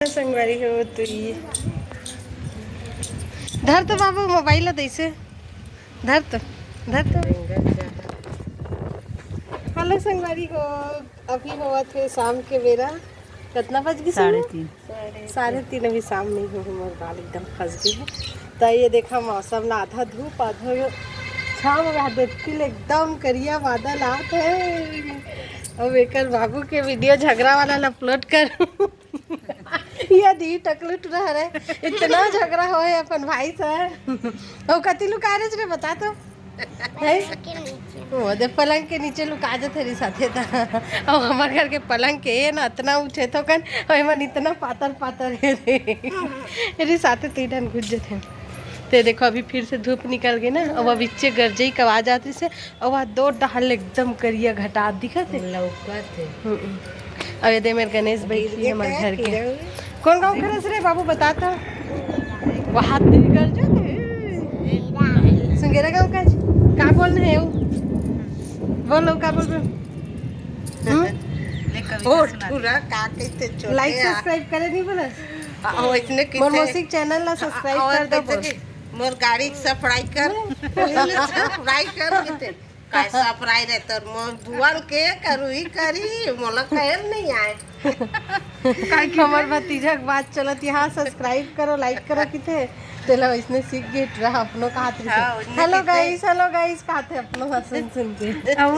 संगवारी हो तो ये धर तो बाबू मोबाइल दैसे धर तो हेलो संगवारी हो। अभी हुआ थे शाम के बेरा कितना बज गई? 3:30 अभी शाम नहीं हो हमारे बाल एकदम फंस गए हैं। तो ये देखा मौसम ना आधा धूप आधा छाव बिल्कुल एकदम करिया बादल आते है। अब एक बाबू के वीडियो झगड़ा वाला अपलोड कर या दी टकलुट रह रहे इतना झगड़ा हो है अपन भाई से। और कति लुका रहे रे बता तो है वो दे पलंग के नीचे लुका जा तेरी साथे था। और हमारे घर के पलंग के ना इतना ऊंचे तो कन और मन इतना पातर है रे साथे तीन घुस जाते। ते देखो अभी फिर से धूप निकल गई ना और अब इच्चे गरजे की आवाज आती से और वह दो डाल एकदम करिया घटा दिखत है। अब ये दे मेरे गणेश भाई हमारे घर के कौन गाँव खरस रे बाबू बताता वहाँ गरजे सुंगेरा गाँव का बोलना है वो बोलो का बोल रहे लाइक सब्सक्राइब करे नहीं बोला मोर मौसिक चैनल ला सब्सक्राइब कर दो मोर गाड़ी सफाई कर सफाई कर किते काय सफाई रे तर मोर बुआल के करू ही करी मोला कहल नहीं आए काय कि हमर भतीजा के बात चलत यहाँ सब्सक्राइब करो लाइक करो किते तेला इसने सीख गए रहा अपनों का हाथ से हेलो गाइस कहते अपनों हसन सुन के अब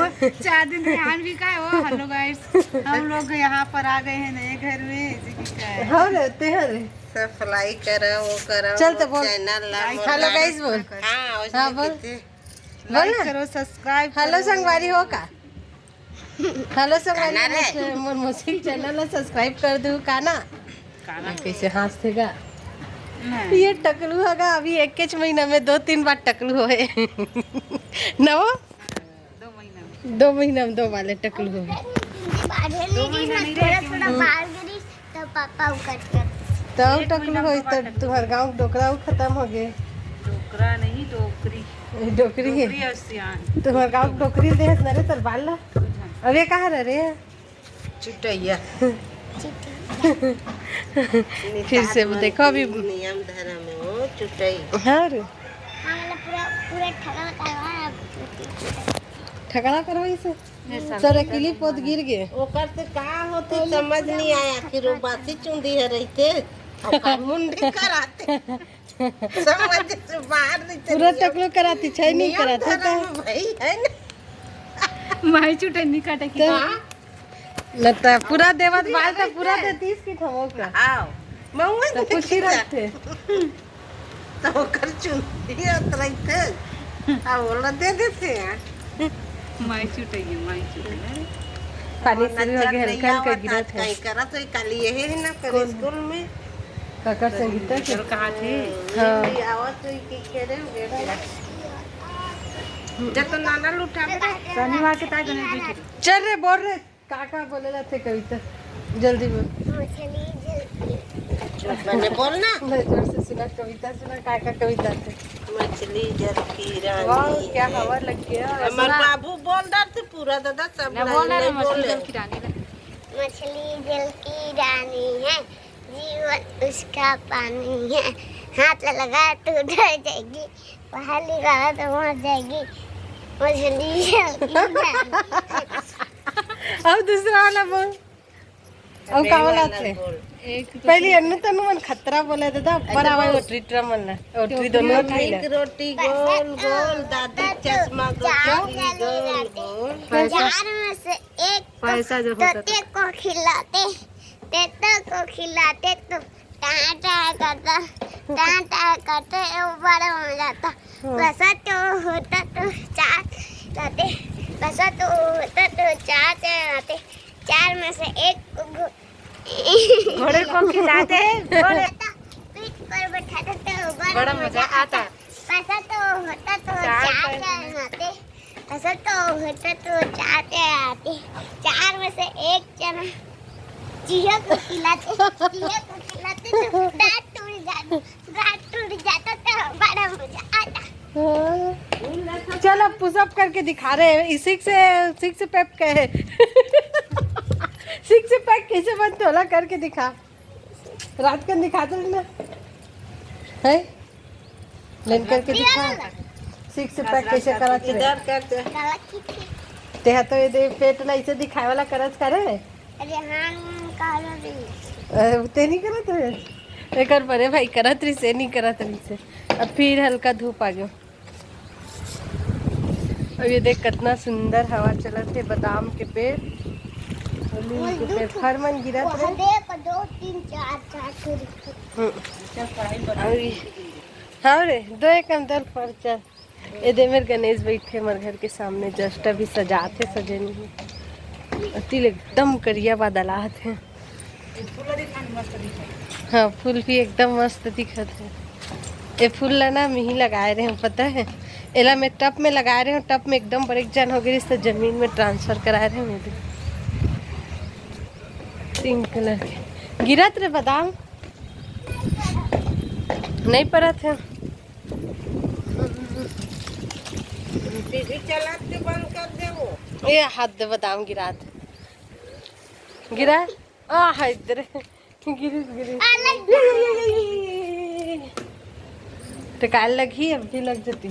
4 दिन ध्यान भी का हो। हेलो गाइस हम लोग यहाँ पर आ गए हैं नए घर में। हाँ रहते हैं रे सफाई करो वो करो चल तो बोल चैनल ला हेलो गाइस बोल हां बोल लाइक करो सब्सक्राइब हेलो संगवारी हो का हेलो संगवारी मोर मौसिक चैनल ला सब्सक्राइब कर दू का ना कैसे हंसतेगा ये टकलू होगा अभी 21 महीना में 2-3 बार टकलू हो है ना 2 महीना में 2 वाले टकलू हो तो टकलू हो तो तुम्हारे गांव डोकरा खत्म हो गए। डोकरा नहीं डोकरी है तुम्हारे गांव डोकरी दे रे तर बाल ला अब ये कहाँ रह रहे चुटैया फिर से देखो अभी नियम धर्म में वो चुटई हाँ रे ठकाना करो इसे सर किली पोत गिर गए ओकर से का होते समझ नहीं आया कि वो बासी चुंदी है रहते और मुंडी कराते समझ से बाहर नहीं पूरा टकलो कराती छै नहीं कराते तो भाई है ना माई चुटई नहीं काटे की लता पूरा देवत बाल का पूरा दे 30 की थमो का आओ मौंगा तो कुछ ही रखते तो ओकर चुंदी रहते आ बोला दे देते हैं माई चुटई पानी से हो गया हल्का हल्का गिरा था कहीं करा तो कल ये है ना कल स्कूल में काका संगीता के कहा थे हिंदी आवाज तो की करे जब तो नाना लुटा शनिवार के ताक गणेश जी चल रे बोल रे काका बोलेला थे कविता जल्दी बोल मैंने बोलना मैं जोर से सुना कविता सुना काका कविता थे मछली जल की वाह रानी क्या हवा लग गया हमारे बाबू बोल रहा थे पूरा दादा सब नहीं बोले मछली जल की रानी है जीवन उसका पानी है हाथ लगा तो डर जाएगी बाहर लगा तो मर जाएगी मछली जल की रानी। अब दूसरा वाला बोल अब का वाला थे पहले अन्नू तनु मन खतरा बोले था ऊपर आवे वो ट्रीटर मन और ट्री दोनों खाइले एक रोटी गोल गोल दादी चश्मा गोल गोल चार में से एक पैसा जो होता तोते को खिलाते को खिलाते तो टाटा करता वो बड़ा हो जाता वैसा तो होता तो चार लाते वैसा तो होता तो चार लाते 4 में से एक को घोड़े को खिलाते घोड़े पीठ पर बैठाते तो बड़ा मजा आता। वैसा तो होता तो 4 लाते वैसा तो होता तो 4 आते 4 में से एक जना चीहा को खिलाते तो दांत टूट जाता तो बड़ा मजा आता। चल अब पुशअप करके दिखा रहे हैं सिक्स पैक कहे सिक्स पैक कैसे बनते होला करके दिखा रात का दिखाते ना है लेन करके दिखा सिक्स पैक कैसे करत रे इधर कर ते हा तो ये पेट ला इसे दिखाए वाला करत करे अरे हाँ काला भी ते नहीं करत है एक और बड़े भाई करत रही से नहीं करत रही से अब फिर हल्का धूप आ गयो। और ये देख कितना सुंदर हवा चलत है बादाम के पेड़ और नीम के पेड़ फर मन गिरत रहे। देख 2 3 4 और हाँ रे दो एक अंदर पर चल ये दे मेरे गणेश बैठे हमारे घर के सामने जस्ट अभी सजाते सजे नहीं तिल एकदम करिया बादलात है। हाँ फूल भी एकदम मस्त दिखत है। ये फूल ला ना मैं ही लगाए रहे हूँ पता है एला मैं टब में लगाए रहे हूँ टब में एकदम बड़े जन हो गई तो जमीन में ट्रांसफर कराए रहे मेरे 3 कलर के गिरत रे बादाम नहीं परत है। टीवी चला के बंद कर दे वो ये हाथ दे बादाम गिरा आ है इधर गिरी टकाल लगी अब भी लग जाती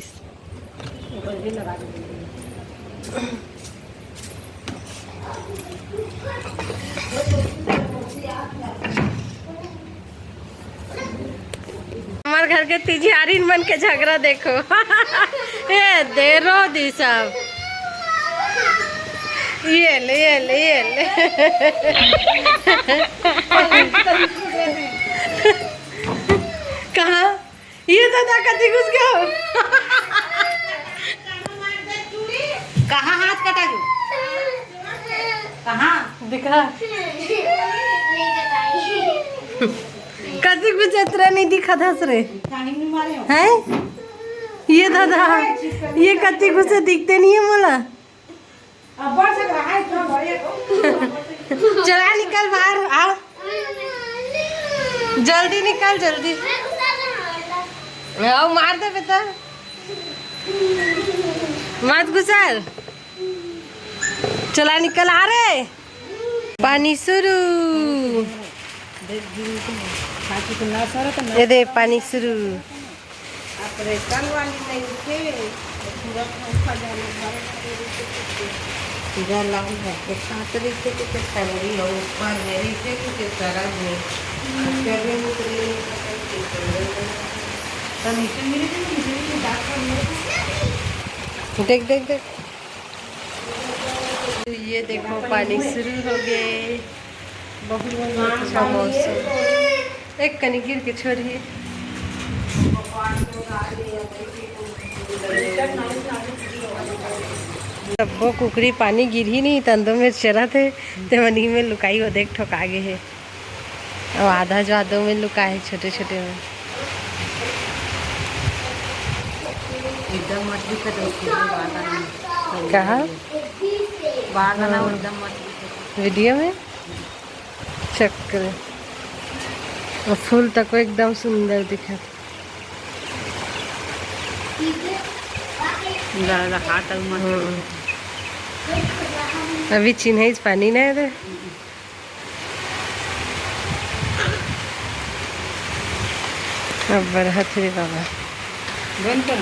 हमारे घर के तिजहारी मन के झगड़ा देखो ये दे रो दी सब ये ले कहाँ ये दादा कति घुस गया हो कहाँ हाथ कटा गयो कहाँ दिखा कति कुछ इतना नहीं दिखा था रे है ये दादा ये कति कुछ दिखते नहीं है मोला चला निकल बाहर आओ जल्दी निकल जल्दी आओ मार दे बेटा मत गुजर चला निकल आ रे पानी शुरू ये दे पानी शुरू ऑपरेशन वाली नहीं थे पूरा पंखा जला के साथ रीते के सैलरी हो ऊपर मेरी से के सरग में कभी मुकरी तो नीचे मेरे नीचे डॉक्टर देख देख देख ये देखो पानी शुरू हो गए बहुत अच्छा मौसम एक कनी गिर के छोड़िए सबको कुकरी पानी गिर ही नहीं तंदों में चरा थे तो मनी में लुकाई वो देख ठोक आगे है और आधा जो आधों में लुका है छोटे छोटे में एकदम मछली का कहा बागना एकदम मछली वीडियो में चक्कर और फूल तक एकदम सुंदर दिखा हाथ अभी चिन्ह पानी नहीं है अब बढ़त रे बाबा बनकर